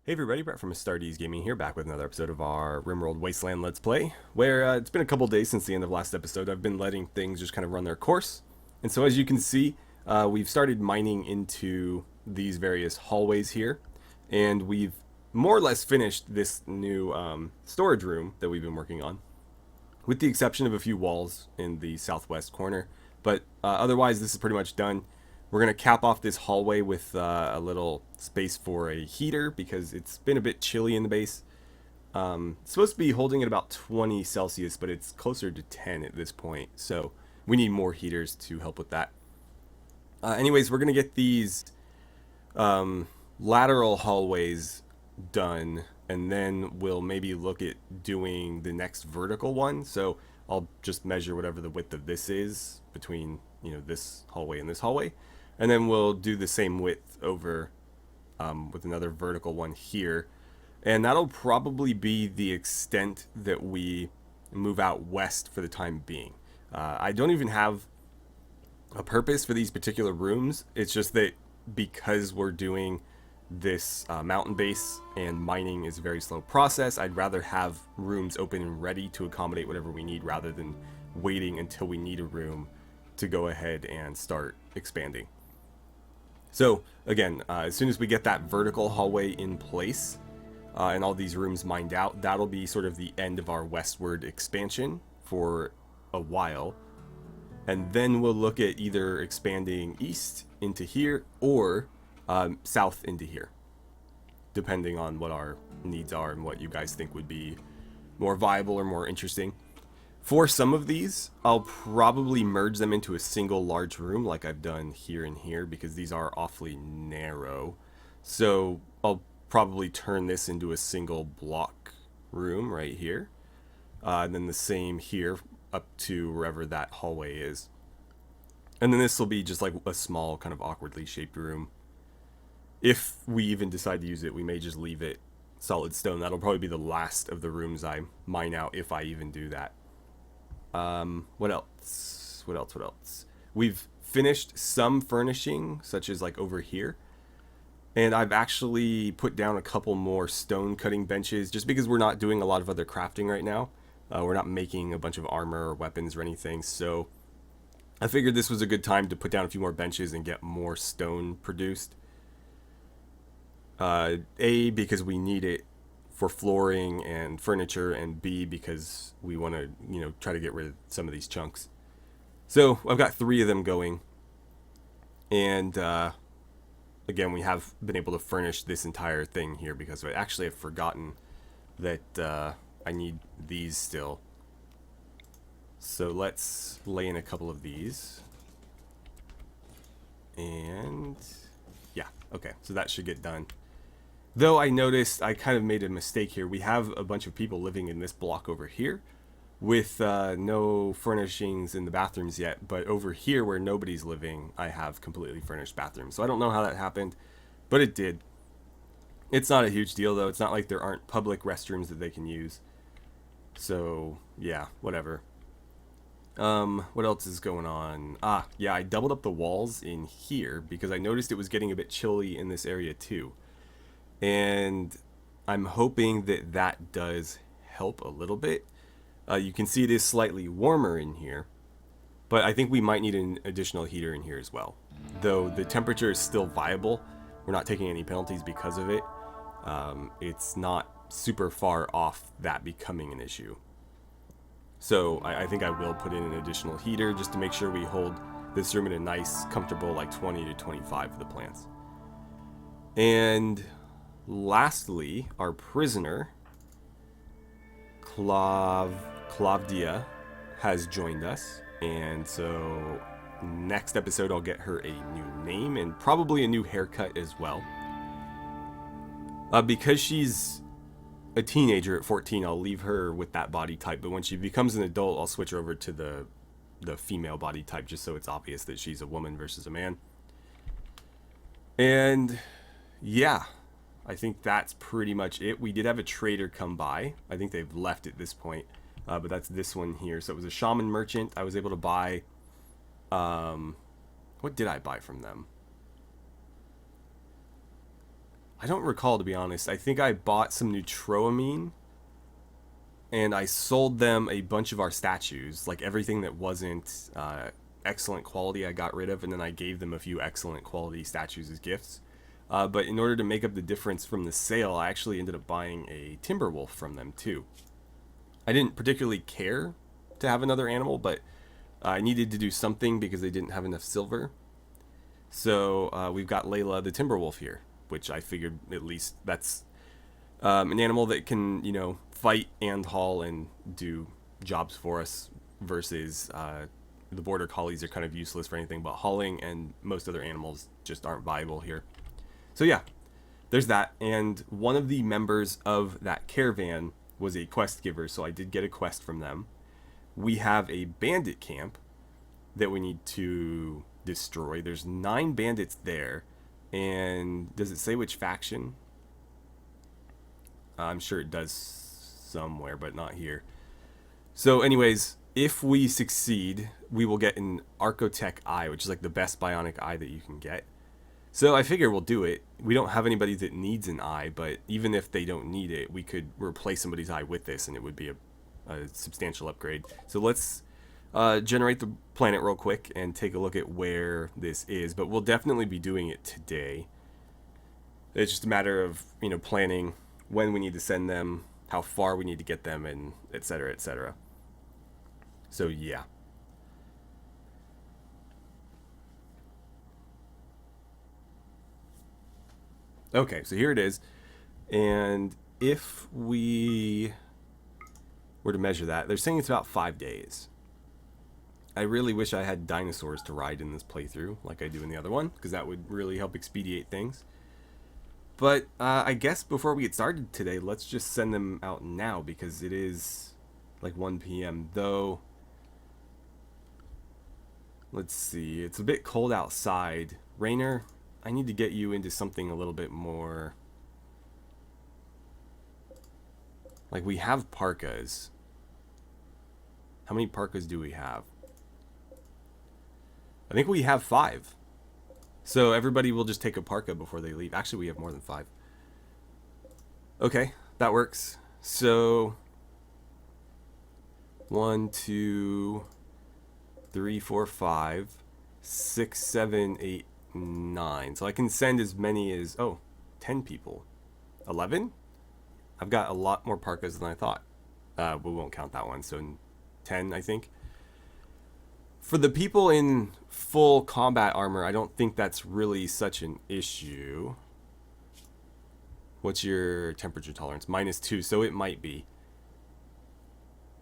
Hey everybody, Brett from AstartesGaming here, back with another episode of our RimWorld Wasteland Let's Play, where it's been a couple days since the end of last episode. I've been letting things just kind of run their course, and so as you can see, we've started mining into these various hallways here, and we've more or less finished this new storage room that we've been working on, with the exception of a few walls in the southwest corner, but otherwise this is pretty much done. We're going to cap off this hallway with a little space for a heater because it's been a bit chilly in the base. It's supposed to be holding at about 20 Celsius, but it's closer to 10 at this point. So we need more heaters to help with that. Anyways, we're going to get these lateral hallways done, and then we'll maybe look at doing the next vertical one. So I'll just measure whatever the width of this is between, this hallway and this hallway. And then we'll do the same width over with another vertical one here. And that'll probably be the extent that we move out west for the time being. I don't even have a purpose for these particular rooms. It's just that because we're doing this mountain base and mining is a very slow process, I'd rather have rooms open and ready to accommodate whatever we need rather than waiting until we need a room to go ahead and start expanding. So again, as soon as we get that vertical hallway in place and all these rooms mined out, that'll be sort of the end of our westward expansion for a while. And then we'll look at either expanding east into here or south into here, depending on what our needs are and what you guys think would be more viable or more interesting. For some of these, I'll probably merge them into a single large room like I've done here and here because these are awfully narrow. So I'll probably turn this into a single block room right here. And then the same here up to wherever that hallway is. And then this will be just like a small kind of awkwardly shaped room. If we even decide to use it, we may just leave it solid stone. That'll probably be the last of the rooms I mine out if I even do that. What else? We've finished some furnishing, such as like over here. And I've actually put down a couple more stone cutting benches just because we're not doing a lot of other crafting right now. We're not making a bunch of armor or weapons or anything. So I figured this was a good time to put down a few more benches and get more stone produced. A, because we need it for flooring and furniture, and B, because we want to, try to get rid of some of these chunks. So I've got 3 of them going, and again, we have been able to furnish this entire thing here because I actually have forgotten that I need these still. So let's lay in a couple of these, and yeah, okay, so that should get done. Though I noticed I kind of made a mistake here. We have a bunch of people living in this block over here with no furnishings in the bathrooms yet. But over here where nobody's living, I have completely furnished bathrooms. So I don't know how that happened, but it did. It's not a huge deal though. It's not like there aren't public restrooms that they can use. So yeah, whatever. What else is going on? Yeah, I doubled up the walls in here because I noticed it was getting a bit chilly in this area too. And I'm hoping that that does help a little bit. You can see it is slightly warmer in here, but I think we might need an additional heater in here as well. Though the temperature is still viable, we're not taking any penalties because of it. It's not super far off that becoming an issue. So I think I will put in an additional heater just to make sure we hold this room in a nice, comfortable, like 20 to 25 for the plants. And lastly, our prisoner, Clavdia, has joined us. And so next episode, I'll get her a new name and probably a new haircut as well. Because she's a teenager at 14, I'll leave her with that body type. But when she becomes an adult, I'll switch her over to the female body type just so it's obvious that she's a woman versus a man. And yeah, I think that's pretty much it. We did have a trader come by. I think they've left at this point, but that's this one here. So it was a shaman merchant. I was able to buy, what did I buy from them? I don't recall, to be honest. I think I bought some neutroamine and I sold them a bunch of our statues, like everything that wasn't excellent quality I got rid of, and then I gave them a few excellent quality statues as gifts. But in order to make up the difference from the sale, I actually ended up buying a timber wolf from them too. I didn't particularly care to have another animal, but I needed to do something because they didn't have enough silver. So we've got Layla the timber wolf here, which I figured at least that's an animal that can, you know, fight and haul and do jobs for us versus the border collies are kind of useless for anything but hauling, and most other animals just aren't viable here. So yeah, there's that. And one of the members of that caravan was a quest giver, so I did get a quest from them. We have a bandit camp that we need to destroy. There's 9 bandits there. And does it say which faction? I'm sure it does somewhere, but not here. So anyways, if we succeed, we will get an Archotech eye, which is like the best bionic eye that you can get. So I figure we'll do it. We don't have anybody that needs an eye, but even if they don't need it, we could replace somebody's eye with this and it would be a substantial upgrade. So let's generate the planet real quick and take a look at where this is, but we'll definitely be doing it today. It's just a matter of, you know, planning when we need to send them, how far we need to get them, and etc., etc. So yeah. Okay, so here it is. And if we were to measure that, they're saying it's about 5 days. I really wish I had dinosaurs to ride in this playthrough like I do in the other one, because that would really help expedite things. But I guess before we get started today, let's just send them out now, because it is like 1 p.m. Though, let's see, it's a bit cold outside. Rainer, I need to get you into something a little bit more. Like, we have parkas. How many parkas do we have? I think we have 5. So everybody will just take a parka before they leave. Actually, we have more than 5. Okay, that works. So 1, 2, 3, 4, 5, 6, 7, 8, 9. So I can send as many as 10 people. 11? I've got a lot more parkas than I thought. We won't count that one. So 10, I think. For the people in full combat armor, I don't think that's really such an issue. What's your temperature tolerance? -2, so it might be.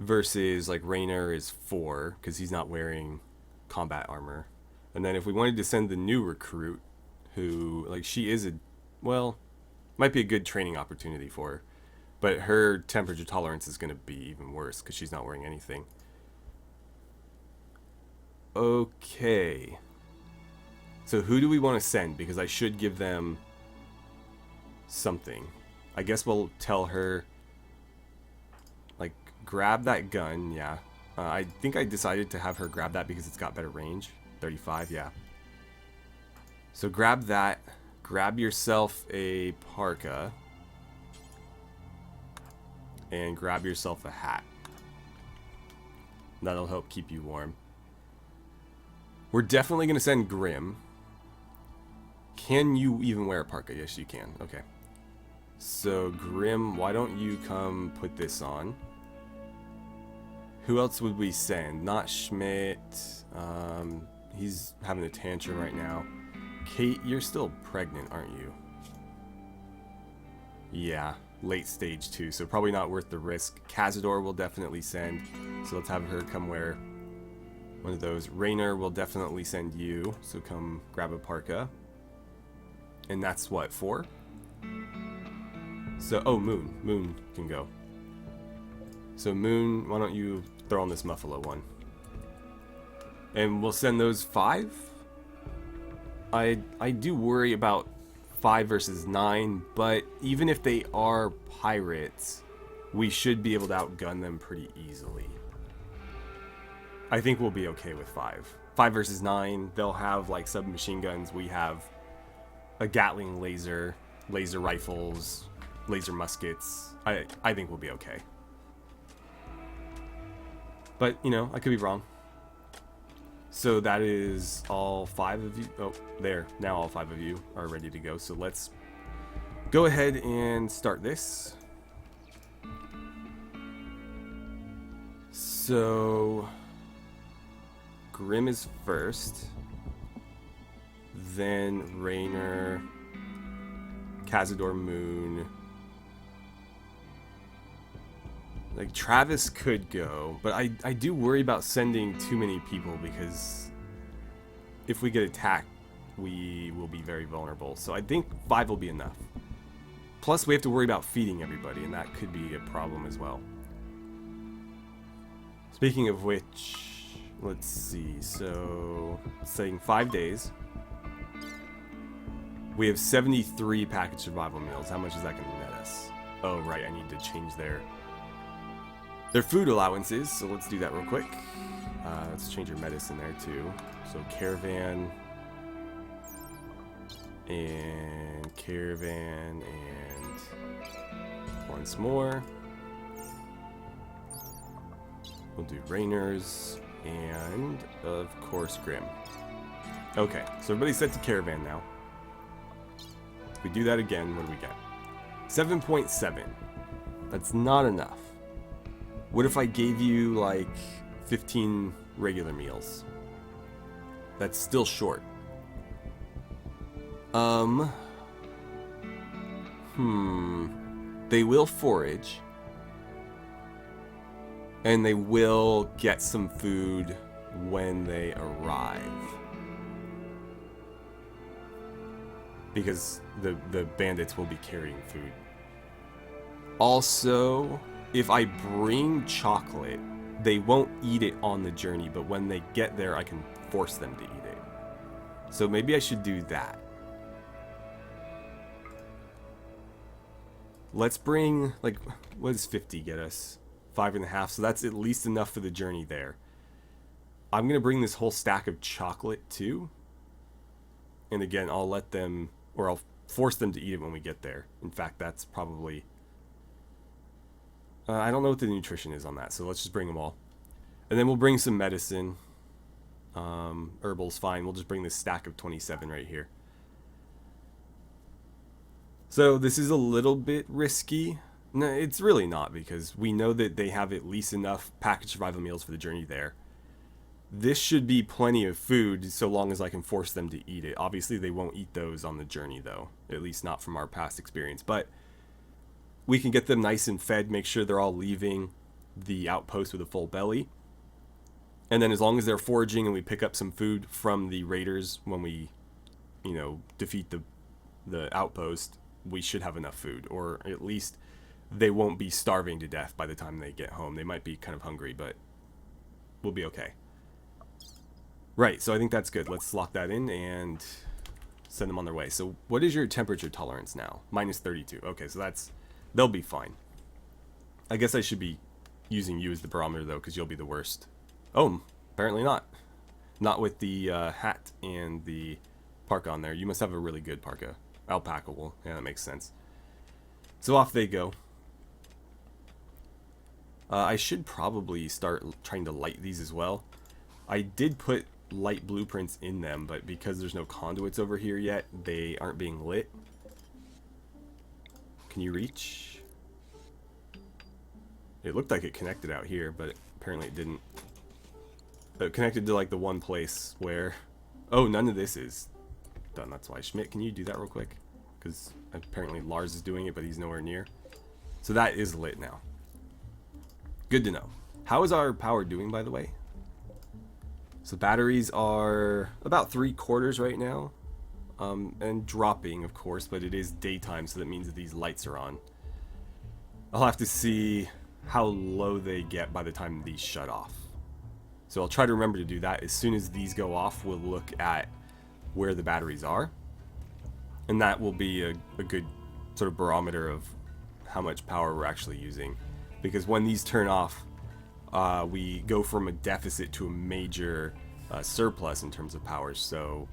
Versus, like, Rainer is 4, because he's not wearing combat armor. And then if we wanted to send the new recruit, who, like, she is well, might be a good training opportunity for her. But her temperature tolerance is going to be even worse, because she's not wearing anything. Okay. So who do we want to send? Because I should give them something. I guess we'll tell her, like, grab that gun. Yeah. I think I decided to have her grab that because it's got better range. 35, yeah. So grab that. Grab yourself a parka. And grab yourself a hat. That'll help keep you warm. We're definitely going to send Grim. Can you even wear a parka? Yes, you can. Okay. So, Grim, why don't you come put this on? Who else would we send? Not Schmidt. He's having a tantrum right now. Kate, you're still pregnant, aren't you? Yeah, late stage too, so probably not worth the risk. Cazador will definitely send. So let's have her come wear one of those. Rainer will definitely send you, so come grab a parka. And that's what, 4? So, Moon can go. So Moon, why don't you throw on this Muffalo one? And we'll send those 5? I do worry about 5 versus 9, but even if they are pirates, we should be able to outgun them pretty easily. I think we'll be okay with 5. 5 versus 9, they'll have like submachine guns. We have a Gatling laser. laser rifles, laser muskets. I think we'll be okay. But, you know, I could be wrong. So that is all 5 of you. Oh, there. Now all 5 of you are ready to go. So let's go ahead and start this. So Grim is first. Then Raynor, Cazador, Moon. Like, Travis could go, but I do worry about sending too many people, because if we get attacked, we will be very vulnerable. So I think 5 will be enough. Plus, we have to worry about feeding everybody, and that could be a problem as well. Speaking of which, let's see. So, saying 5 days. We have 73 package survival meals. How much is that going to net us? Oh, right, I need to change their food allowances, so let's do that real quick. Let's change your medicine there too. So caravan and once more. We'll do Raynor's and of course Grim. Okay, so everybody's set to caravan now. If we do that again, what do we get? 7.7. That's not enough. What if I gave you like 15 regular meals? That's still short. They will forage. And they will get some food when they arrive. Because the bandits will be carrying food. Also, if I bring chocolate, they won't eat it on the journey, but when they get there, I can force them to eat it. So maybe I should do that. Let's bring, like, what does 50 get us? 5.5, so that's at least enough for the journey there. I'm going to bring this whole stack of chocolate too. And again, I'll let them, or I'll force them to eat it when we get there. In fact, that's probably... I don't know what the nutrition is on that, so let's just bring them all. And then we'll bring some medicine. Herbal's fine. We'll just bring this stack of 27 right here. So this is a little bit risky. No, it's really not, because we know that they have at least enough packaged survival meals for the journey there. This should be plenty of food, so long as I can force them to eat it. Obviously, they won't eat those on the journey, though. At least not from our past experience. But we can get them nice and fed, make sure they're all leaving the outpost with a full belly. And then as long as they're foraging and we pick up some food from the raiders when we, you know, defeat the outpost, we should have enough food. Or at least they won't be starving to death by the time they get home. They might be kind of hungry, but we'll be okay. Right, so I think that's good. Let's lock that in and send them on their way. So what is your temperature tolerance now? -32. Okay, so they'll be fine. I guess I should be using you as the barometer, though, because you'll be the worst. Oh, apparently not. Not with the hat and the parka on there. You must have a really good parka. Alpaca wool. Yeah, that makes sense. So off they go. I should probably start trying to light these as well. I did put light blueprints in them, but because there's no conduits over here yet, they aren't being lit. Can you reach? It looked like it connected out here, but apparently it didn't. It connected to like the one place where... Oh, none of this is done. That's why. Schmidt, can you do that real quick? Because apparently Lars is doing it, but he's nowhere near. So that is lit now. Good to know. How is our power doing, by the way? So batteries are about 3/4 right now. And dropping, of course, but it is daytime, so that means that these lights are on. I'll have to see how low they get by the time these shut off. So I'll try to remember to do that. As soon as these go off, we'll look at where the batteries are. And that will be a good sort of barometer of how much power we're actually using. Because when these turn off, we go from a deficit to a major surplus in terms of power. So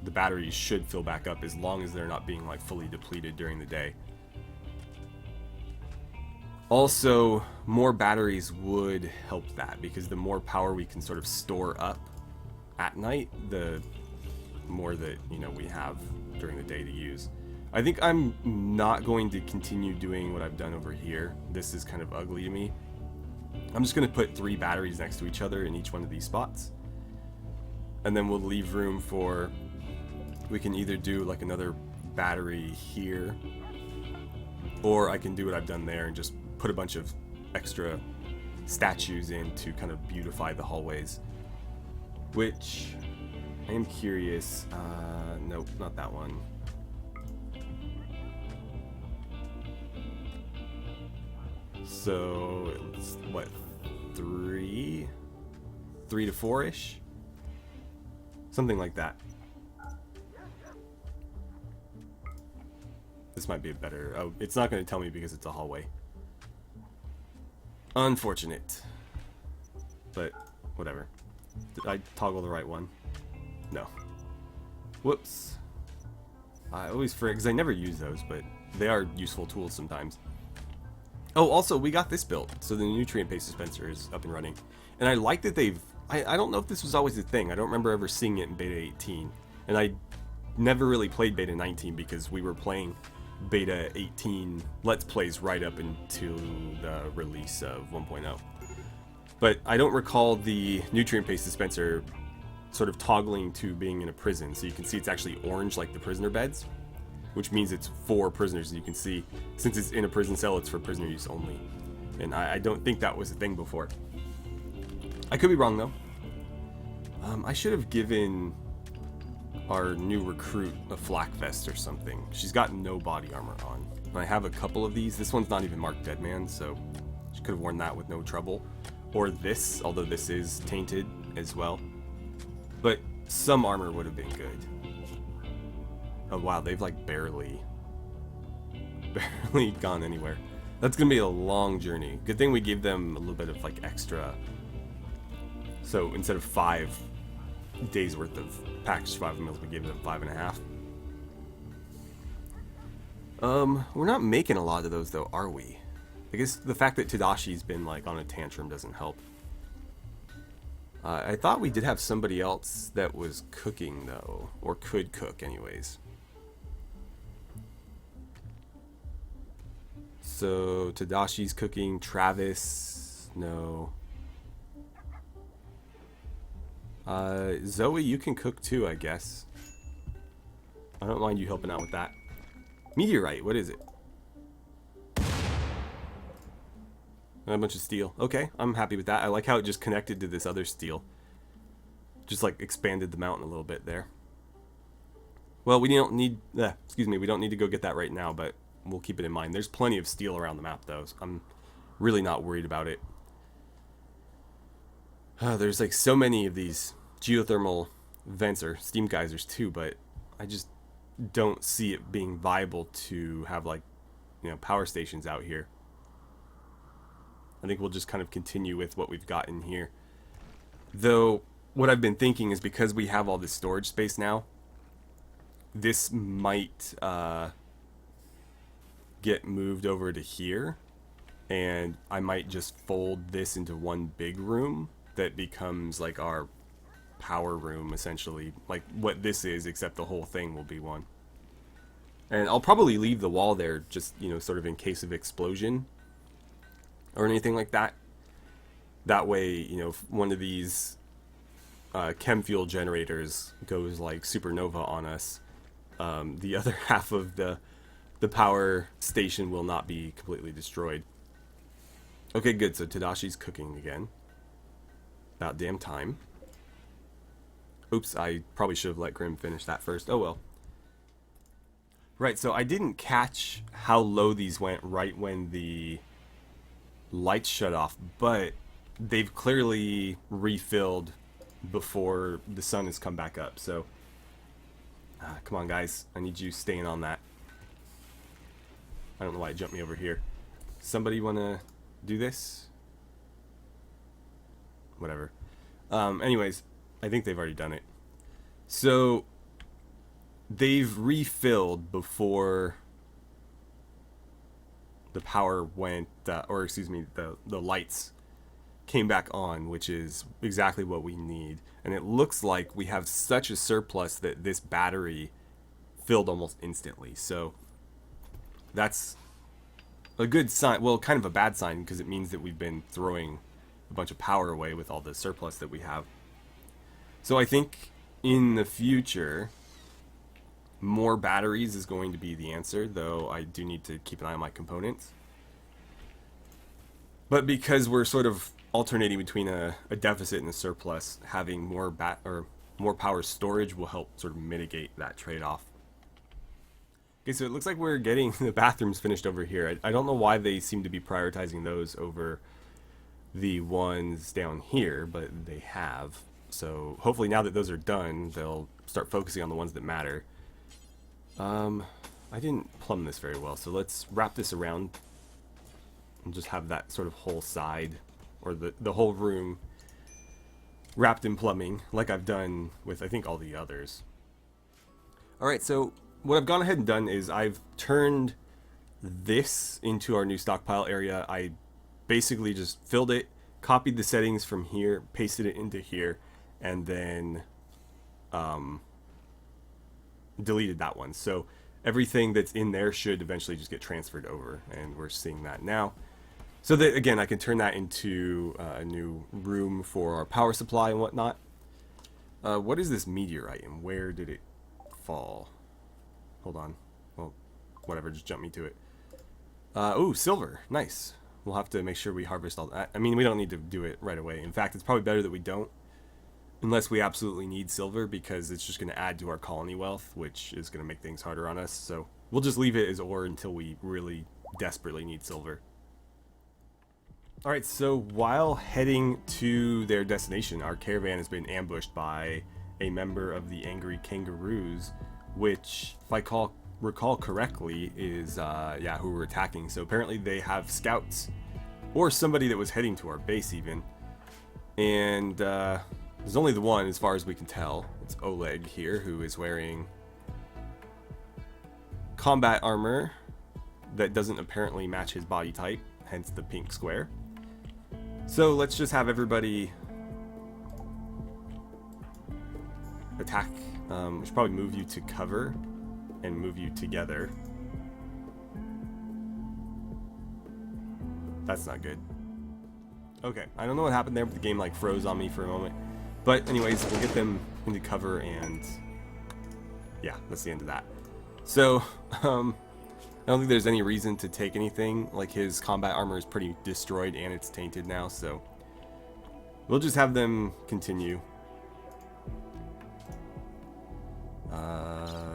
the batteries should fill back up as long as they're not being like fully depleted during the day. Also, more batteries would help that, because the more power we can sort of store up at night, the more that, you know, we have during the day to use. I think I'm not going to continue doing what I've done over here. This is kind of ugly to me. I'm just going to put 3 batteries next to each other in each one of these spots. And then we'll leave room for, we can either do like another battery here, or I can do what I've done there and just put a bunch of extra statues in to kind of beautify the hallways. Which, I am curious, nope, not that one. So, it's what, 3 to 4-ish? Something like that. This might be a better, oh, it's not going to tell me because it's a hallway. Unfortunate. But, whatever. Did I toggle the right one? No. Whoops. I always forget, because I never use those, but they are useful tools sometimes. Oh, also, we got this built, so the nutrient paste dispenser is up and running. And I like that they've, I don't know if this was always a thing. I don't remember ever seeing it in Beta 18. And I never really played Beta 19 because we were playing Beta 18 Let's Plays right up into the release of 1.0. But I don't recall the nutrient paste dispenser sort of toggling to being in a prison. So you can see it's actually orange like the prisoner beds, which means it's for prisoners. You can see, since it's in a prison cell, it's for prisoner use only. And I don't think that was a thing before. I could be wrong, though. I should have given our new recruit a flak vest or something. She's got no body armor on. And I have a couple of these. This one's not even marked Dead Man, so she could have worn that with no trouble. Or this, although this is tainted as well. But some armor would have been good. Oh wow, they've like barely gone anywhere. That's gonna be a long journey. Good thing we gave them a little bit of like extra. So instead of 5 days worth of packaged survival meals, we gave them 5.5. We're not making a lot of those though, are we? I guess the fact that Tadashi's been like on a tantrum doesn't help. I thought we did have somebody else that was cooking though, or could cook anyways. So Tadashi's cooking, Travis, no. Zoe, you can cook too, I guess. I don't mind you helping out with that. Meteorite, what is it? A bunch of steel. Okay, I'm happy with that. I like how it just connected to this other steel. Just like expanded the mountain a little bit there. Well, we don't need, we don't need to go get that right now, but we'll keep it in mind. There's plenty of steel around the map though, so I'm really not worried about it. There's like so many of these geothermal vents or steam geysers too, but I just don't see it being viable to have like, you know, power stations out here. I think we'll just kind of continue with what we've got in here. Though, what I've been thinking is because we have all this storage space now, this might get moved over to here, and I might just fold this into one big room that becomes like our power room, essentially. Like what this is, except the whole thing will be one. And I'll probably leave the wall there just, you know, sort of in case of explosion or anything like that. That way, you know, if one of these chem fuel generators goes like supernova on us, the other half of the power station will not be completely destroyed. Okay, good. So Tadashi's cooking again. About damn time. Oops, I probably should have let Grim finish that first. Oh well. Right, so I didn't catch how low these went right when the lights shut off, but they've clearly refilled before the sun has come back up. So, come on guys, I need you staying on that. I don't know why it jumped me over here. Somebody want to do this? Whatever. Anyways, I think they've already done it. So, they've refilled before the power went, or excuse me, the lights came back on, which is exactly what we need. And it looks like we have such a surplus that this battery filled almost instantly. So that's a good sign. Well, kind of a bad sign, because it means that we've been throwing a bunch of power away with all the surplus that we have. So I think in the future, more batteries is going to be the answer, though I do need to keep an eye on my components. But because we're sort of alternating between a deficit and a surplus, having more power storage will help sort of mitigate that trade-off. Okay, so it looks like we're getting the bathrooms finished over here. I don't know why they seem to be prioritizing those over the ones down here, but they have. So hopefully now that those are done, they'll start focusing on the ones that matter. I didn't plumb this very well, so let's wrap this around and just have that sort of whole side, or the whole room, wrapped in plumbing, like I've done with, I think, all the others. Alright, so what I've gone ahead and done is I've turned this into our new stockpile area. I basically just filled it, copied the settings from here, pasted it into here, and then deleted that one. So everything that's in there should eventually just get transferred over, and we're seeing that now. So that, again, I can turn that into a new room for our power supply and whatnot. What is this meteorite, and where did it fall? Hold on. Well, whatever, just jump me to it. Ooh, silver. Nice. We'll have to make sure we harvest all that. I mean, we don't need to do it right away. In fact, it's probably better that we don't, unless we absolutely need silver, because it's just going to add to our colony wealth, which is going to make things harder on us. So we'll just leave it as ore until we really desperately need silver. Alright, so while heading to their destination, our caravan has been ambushed by a member of the Angry Kangaroos, which, if I recall correctly, is who we're attacking. So apparently they have scouts, or somebody that was heading to our base even. And there's only the one, as far as we can tell. It's Oleg here, who is wearing combat armor that doesn't apparently match his body type, hence the pink square. So let's just have everybody attack. We should probably move you to cover and move you together. That's not good. Okay, I don't know what happened there, but the game like froze on me for a moment. But anyways, we'll get them into cover, and yeah, that's the end of that. So, I don't think there's any reason to take anything. Like, his combat armor is pretty destroyed and it's tainted now, so we'll just have them continue.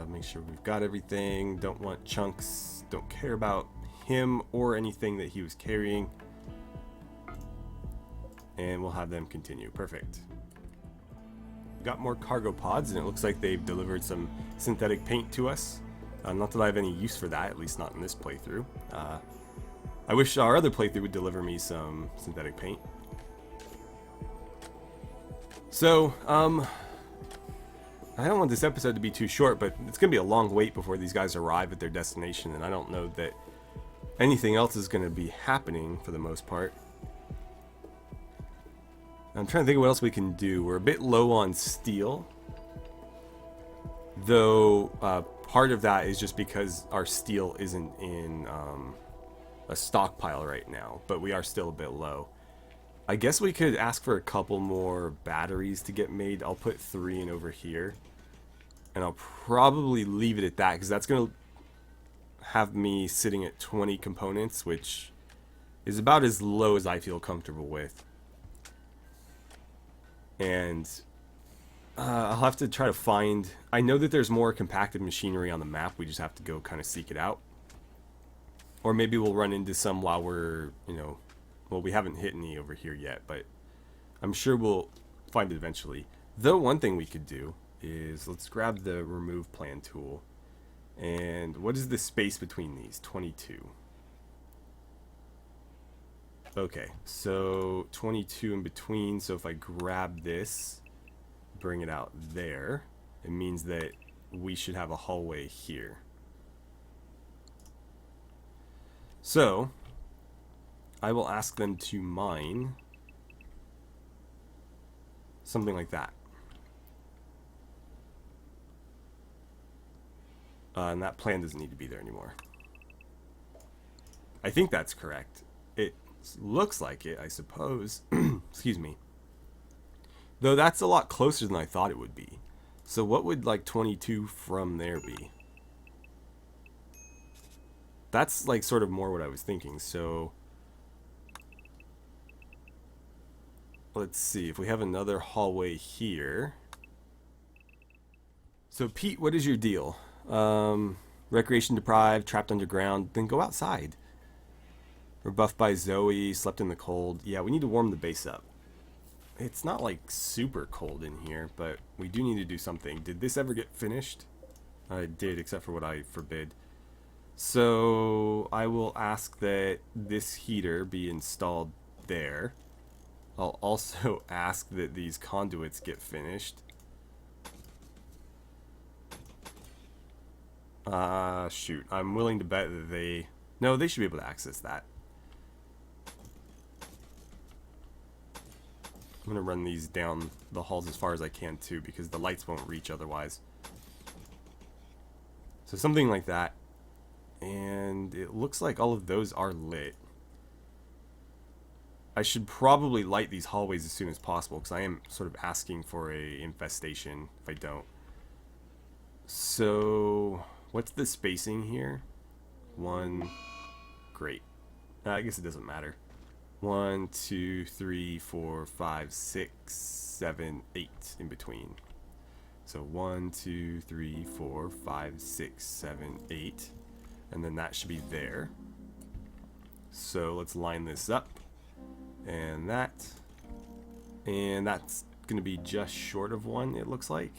Make sure we've got everything. Don't want chunks. Don't care about him or anything that he was carrying. And we'll have them continue. Perfect. Got more cargo pods, and it looks like they've delivered some synthetic paint to us. Not that I have any use for that, at least not in this playthrough. I wish our other playthrough would deliver me some synthetic paint. So, I don't want this episode to be too short, but it's going to be a long wait before these guys arrive at their destination, and I don't know that anything else is going to be happening for the most part. I'm trying to think of what else we can do. We're a bit low on steel, though part of that is just because our steel isn't in a stockpile right now, but we are still a bit low. I guess we could ask for a couple more batteries to get made. I'll put 3 in over here, and I'll probably leave it at that, because that's going to have me sitting at 20 components, which is about as low as I feel comfortable with. And I'll have to try to find... I know that there's more compacted machinery on the map. We just have to go kind of seek it out. Or maybe we'll run into some while we're, well, we haven't hit any over here yet, but I'm sure we'll find it eventually. Though one thing we could do is, let's grab the remove plan tool. And what is the space between these? 22. Okay, so 22 in between. So if I grab this, bring it out there, it means that we should have a hallway here. So I will ask them to mine something like that. And that plan doesn't need to be there anymore. I think that's correct. It looks like it, I suppose. Excuse me. Though that's a lot closer than I thought it would be. So what would like 22 from there be? That's like sort of more what I was thinking. So let's see if we have another hallway here. So Pete, what is your deal? Recreation deprived, trapped underground, then go outside. We're buffed by Zoe, slept in the cold. Yeah, we need to warm the base up. It's not like super cold in here, but we do need to do something. Did this ever get finished? It did, except for what I forbid. So I will ask that this heater be installed there. I'll also ask that these conduits get finished. Shoot. I'm willing to bet that they... No, they should be able to access that. I'm going to run these down the halls as far as I can too, because the lights won't reach otherwise. So something like that. And it looks like all of those are lit. I should probably light these hallways as soon as possible, because I am sort of asking for a infestation if I don't. So what's the spacing here? 1. Great. I guess it doesn't matter. 1, 2, 3, 4, 5, 6, 7, 8 in between. So 1, 2, 3, 4, 5, 6, 7, 8. And then that should be there. So let's line this up. And that. And that's going to be just short of 1, it looks like.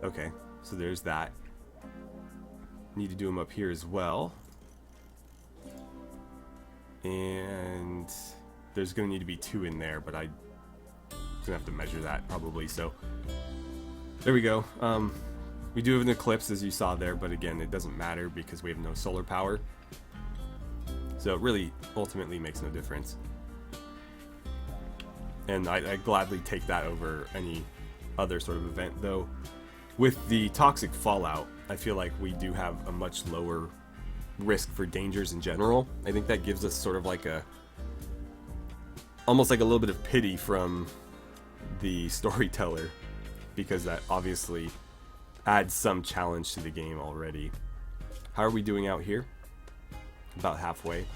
Okay, so there's that. Need to do them up here as well. And there's going to need to be 2 in there, but I'm going to have to measure that probably. So there we go. We do have an eclipse, as you saw there, but again, it doesn't matter because we have no solar power. So it really ultimately makes no difference. And I gladly take that over any other sort of event, though. With the toxic fallout, I feel like we do have a much lower risk for dangers in general. I think that gives us sort of like a... almost like a little bit of pity from the storyteller, because that obviously adds some challenge to the game already. How are we doing out here? About halfway.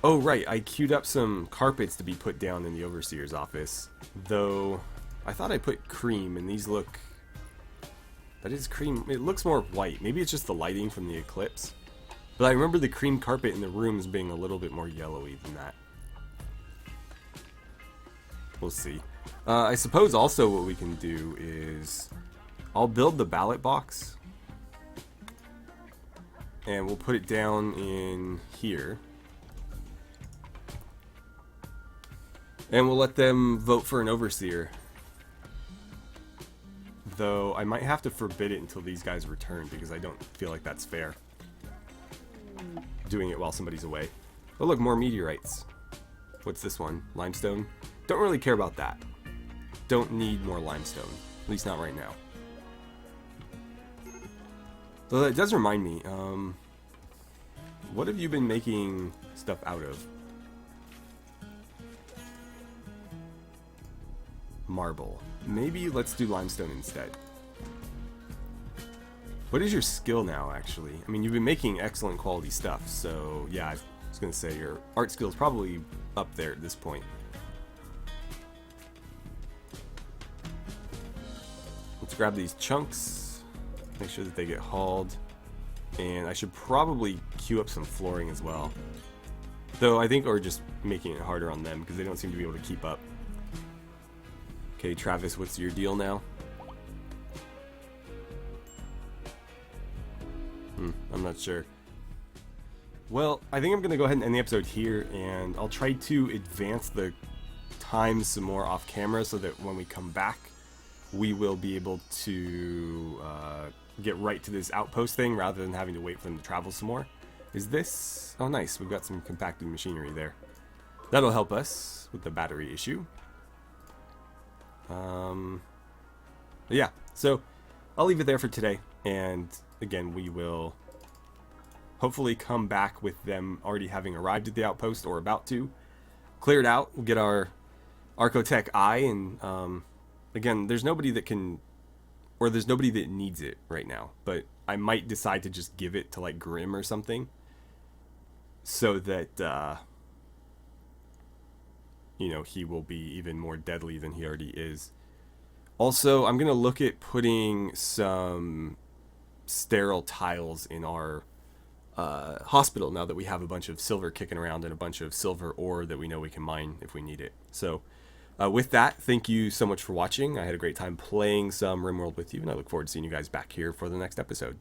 Oh right, I queued up some carpets to be put down in the overseer's office, though I thought I put cream, and these look... That is cream. It looks more white. Maybe it's just the lighting from the eclipse. But I remember the cream carpet in the rooms being a little bit more yellowy than that. We'll see. I suppose also what we can do is... I'll build the ballot box. And we'll put it down in here. And we'll let them vote for an overseer. Though I might have to forbid it until these guys return, because I don't feel like that's fair. Doing it while somebody's away. Oh look, more meteorites. What's this one? Limestone? Don't really care about that. Don't need more limestone. At least not right now. Though that does remind me, what have you been making stuff out of? Marble. Maybe let's do limestone instead. What is your skill now, actually? I mean, you've been making excellent quality stuff, so yeah, I was going to say your art skill is probably up there at this point. Let's grab these chunks, make sure that they get hauled, and I should probably queue up some flooring as well. Though I think we're just making it harder on them because they don't seem to be able to keep up. Okay, Travis, what's your deal now? I'm not sure. Well, I think I'm going to go ahead and end the episode here, and I'll try to advance the time some more off camera so that when we come back, we will be able to get right to this outpost thing rather than having to wait for them to travel some more. Is this... Oh, nice. We've got some compacted machinery there. That'll help us with the battery issue. Yeah, so I'll leave it there for today. And again, we will hopefully come back with them already having arrived at the outpost or about to. Clear it out. We'll get our Archotech eye. And again, there's nobody that can... Or there's nobody that needs it right now. But I might decide to just give it to like Grim or something. So that... you know, he will be even more deadly than he already is. Also, I'm going to look at putting some sterile tiles in our hospital now that we have a bunch of silver kicking around and a bunch of silver ore that we know we can mine if we need it. So, with that, thank you so much for watching. I had a great time playing some RimWorld with you, and I look forward to seeing you guys back here for the next episode.